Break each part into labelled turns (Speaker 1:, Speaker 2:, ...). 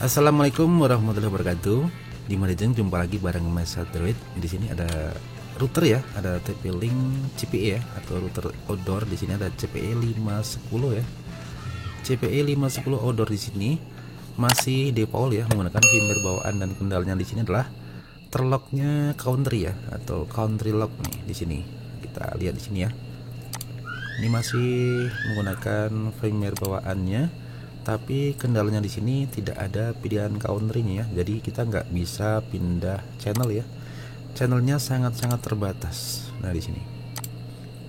Speaker 1: Assalamualaikum warahmatullahi wabarakatuh. Di Marijeng jumpa lagi bareng Mas Android. Di sini ada router ya, ada TP-Link CPE ya, atau router outdoor. Di sini ada CPE 510 ya. CPE 510 outdoor di sini masih default ya, menggunakan firmware bawaan, dan kendalanya di sini adalah terlocknya country ya, atau country lock nih di sini. Kita lihat di sini ya. Ini masih menggunakan firmware bawaannya, tapi kendalanya di sini tidak ada pilihan country-nya ya. Jadi kita nggak bisa pindah channel ya. Channelnya sangat-sangat terbatas. Nah di sini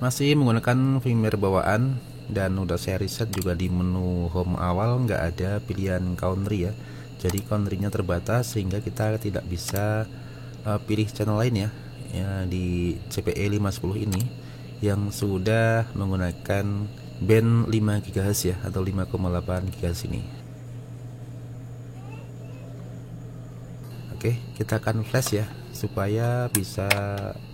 Speaker 1: masih menggunakan firmware bawaan, dan udah saya riset juga di menu home awal nggak ada pilihan country ya. Jadi country-nya terbatas sehingga kita tidak bisa pilih channel lain ya, di CPE 510 ini yang sudah menggunakan band 5 GHz ya, atau 5,8 GHz ini. Oke, kita akan flash ya supaya bisa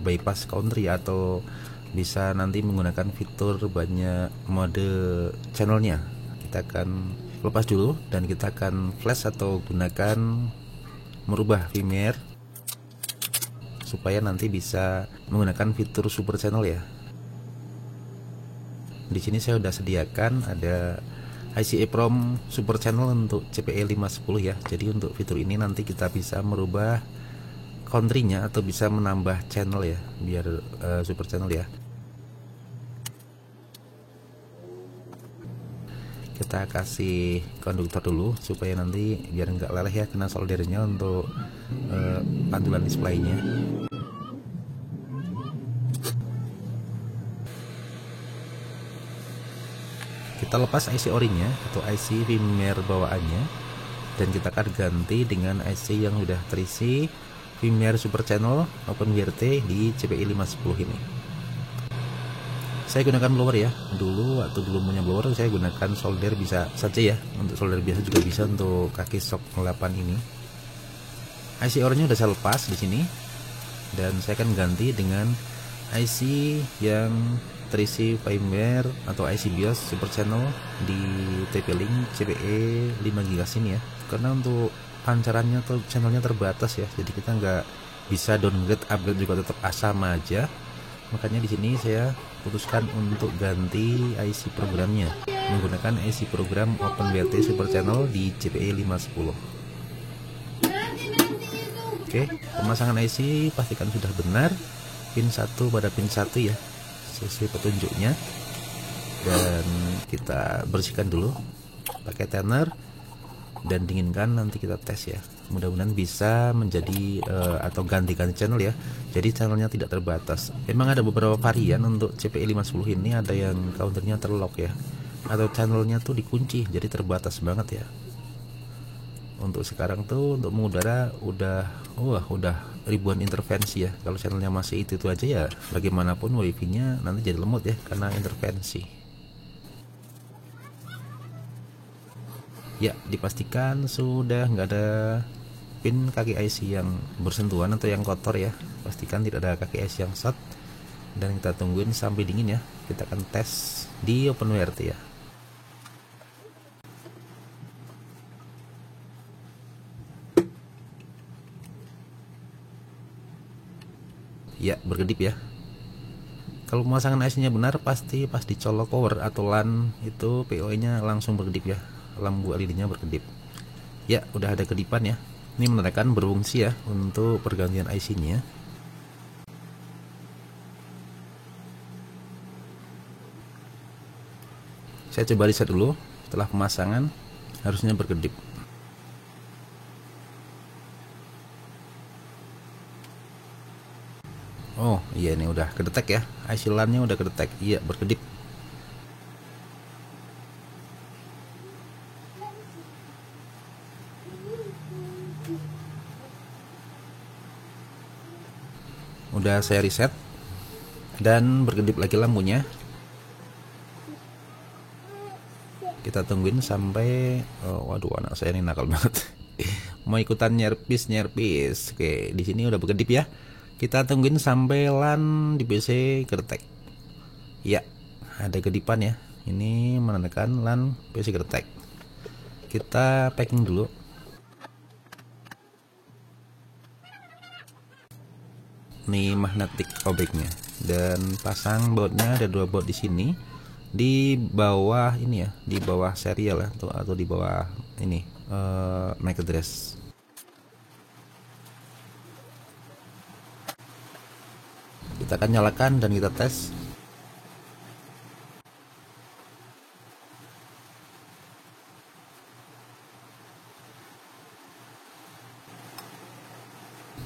Speaker 1: bypass country, atau bisa nanti menggunakan fitur banyak mode channelnya. Kita akan lepas dulu dan kita akan flash atau gunakan merubah firmware supaya nanti bisa menggunakan fitur super channel ya. Di sini saya sudah sediakan ada IC EEPROM Super Channel untuk CPE 510 ya. Jadi untuk fitur ini nanti kita bisa merubah country-nya atau bisa menambah channel ya, biar super channel ya. Kita kasih konduktor dulu supaya nanti biar nggak leleh ya kena soldernya untuk pantulan displaynya. Kita lepas IC ori-nya atau IC firmware bawaannya, dan kita akan ganti dengan IC yang sudah terisi firmware super channel OpenWrt di CPE 510 ini. Saya gunakan blower ya. Dulu waktu belum punya blower saya gunakan solder bisa saja ya. Untuk solder biasa juga bisa untuk kaki shock 8 ini. IC ori-nya sudah saya lepas di sini, dan saya akan ganti dengan IC yang terisi firmware atau IC BIOS super channel di TP-Link CPE 5 GHz ini ya. Karena untuk pancarannya atau channelnya terbatas ya, jadi kita nggak bisa downgrade, upgrade juga tetap sama aja. Makanya di sini saya putuskan untuk ganti IC programnya menggunakan IC program OpenWrt super channel di CPE 510. Oke, pemasangan IC pastikan sudah benar, pin 1 pada pin 1 ya, sesuai petunjuknya. Dan kita bersihkan dulu pakai tanner dan dinginkan, nanti kita tes ya. Mudah-mudahan bisa menjadi atau ganti-ganti channel ya, jadi channelnya tidak terbatas. Memang ada beberapa varian untuk CPE 510 ini, ada yang counternya terlock ya, atau channelnya tuh dikunci jadi terbatas banget ya. Untuk sekarang tuh untuk mengudara udah ribuan intervensi ya. Kalau channelnya masih itu aja ya, bagaimanapun wifi-nya nanti jadi lemot ya karena intervensi. Ya, dipastikan sudah nggak ada pin kaki IC yang bersentuhan atau yang kotor ya. Pastikan tidak ada kaki IC yang short, dan kita tungguin sampai dingin ya. Kita akan tes di OpenWrt ya. Ya, berkedip ya. Kalau pemasangan IC-nya benar, pasti pas dicolok power atau LAN itu POE-nya langsung berkedip ya. Lampu LED-nya berkedip. Ya, udah ada kedipan ya. Ini menandakan berfungsi ya untuk pergantian IC-nya. Saya coba reset dulu. Setelah pemasangan harusnya berkedip. Oh iya, ini udah kedetek ya, IC LAN-nya udah kedetek. Iya, berkedip. Udah saya reset dan berkedip lagi lampunya. Kita tungguin sampai waduh, anak saya ini nakal banget. Mau ikutan nyerpis. Oke, di sini udah berkedip ya. Kita tungguin sampai LAN di PC kedetek. Ya, ada kedipan ya. Ini menandakan LAN PC kedetek. Kita packing dulu. nih magnetic obeknya, dan pasang bautnya. Ada 2 baut di sini, di bawah ini ya, di bawah serial ya, atau di bawah ini MAC address. Kita akan nyalakan dan kita tes.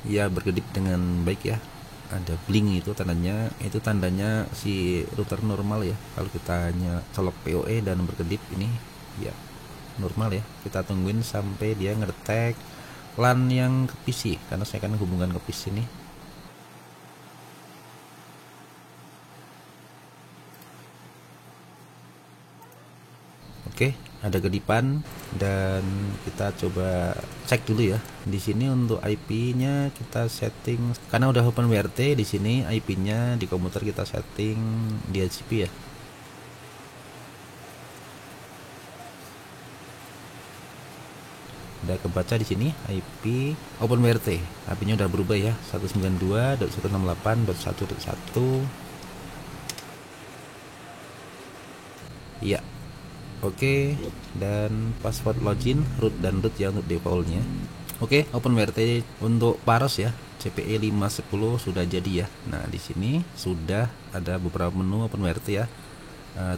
Speaker 1: Ya, berkedip dengan baik ya. Ada bling, itu tandanya si router normal ya. Kalau kita hanya colok PoE dan berkedip ini ya normal ya. Kita tungguin sampai dia ngedetek LAN yang ke PC, karena saya akan hubungkan ke PC ini. Oke, ada kedipan, dan kita coba cek dulu ya. Di sini untuk IP-nya kita setting, karena udah OpenWrt di sini IP-nya di komputer kita setting DHCP ya. Udah kebaca di sini IP OpenWrt. IP-nya udah berubah ya, 192.168.1.1. Iya. Oke, dan password login, root dan root ya untuk defaultnya. Oke, OpenWrt untuk Paros ya, CPE 510 sudah jadi ya. Nah, di sini sudah ada beberapa menu OpenWrt ya.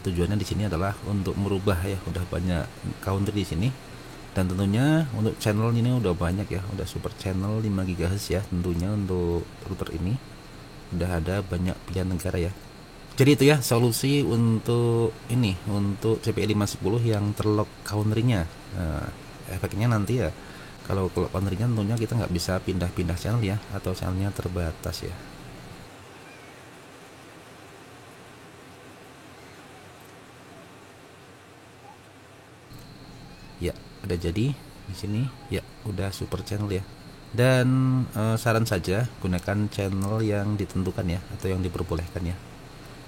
Speaker 1: Tujuannya di sini adalah untuk merubah ya, udah banyak counter di sini. Dan tentunya untuk channel ini udah banyak ya, udah super channel 5 GHz ya. Tentunya untuk router ini udah ada banyak pilihan negara ya. Jadi itu ya solusi untuk ini, untuk CPE 510 yang terlock counternya. Nah, efeknya nanti ya, kalau counternya tentunya kita nggak bisa pindah-pindah channel ya, atau channelnya terbatas ya. Ya, udah jadi di sini ya, udah super channel ya. Dan saran saja gunakan channel yang ditentukan ya, atau yang diperbolehkan ya.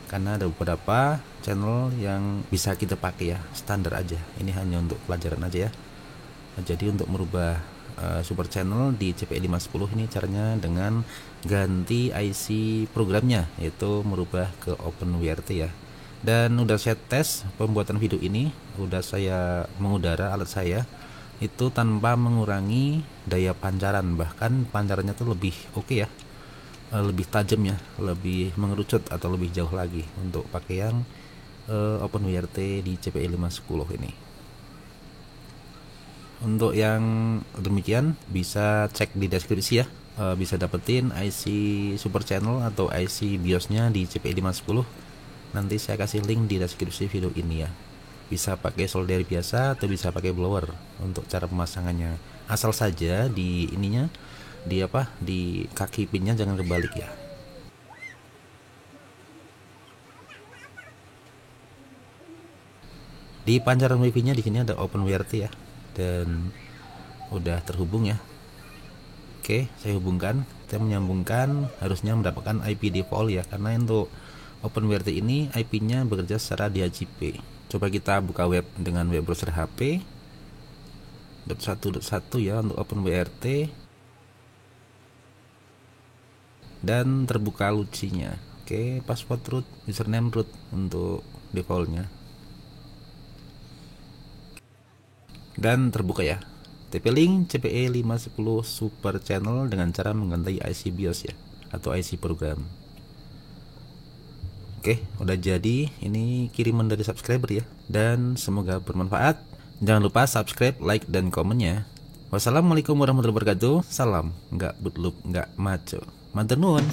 Speaker 1: Karena ada beberapa channel yang bisa kita pakai ya, standar aja. Ini hanya untuk pelajaran aja ya. Jadi untuk merubah super channel di CPE 510 ini caranya dengan ganti IC programnya, yaitu merubah ke OpenWrt ya. Dan udah saya tes pembuatan video ini, udah saya mengudara alat saya itu tanpa mengurangi daya pancaran, bahkan pancarannya tuh lebih oke ya, lebih tajam ya, lebih mengerucut atau lebih jauh lagi untuk pakai yang OpenWrt di CPE 510 ini. Untuk yang demikian bisa cek di deskripsi ya, bisa dapetin IC super channel atau IC BIOSnya di CPE 510. Nanti saya kasih link di deskripsi video ini ya. Bisa pakai solder biasa atau bisa pakai blower untuk cara pemasangannya. Asal saja di ininya, di kaki pinnya jangan kebalik ya. Di pancaran wifi nya di sini ada OpenWrt ya, dan udah terhubung ya. Oke, saya hubungkan. Saya menyambungkan, harusnya mendapatkan IP default ya, karena untuk OpenWrt ini IP nya bekerja secara DHCP. Coba kita buka web dengan web browser HP .1.1 ya untuk OpenWrt, dan terbuka lucinya. Oke, password root, username root untuk defaultnya, dan terbuka ya. TP-Link CPE 510 super channel dengan cara mengganti IC BIOS ya, atau IC program. Oke, udah jadi. Ini kiriman dari subscriber ya, dan semoga bermanfaat. Jangan lupa subscribe, like, dan komennya. Wassalamualaikum warahmatullahi wabarakatuh. Salam nggak bootloop, nggak maco. Matur nuwun.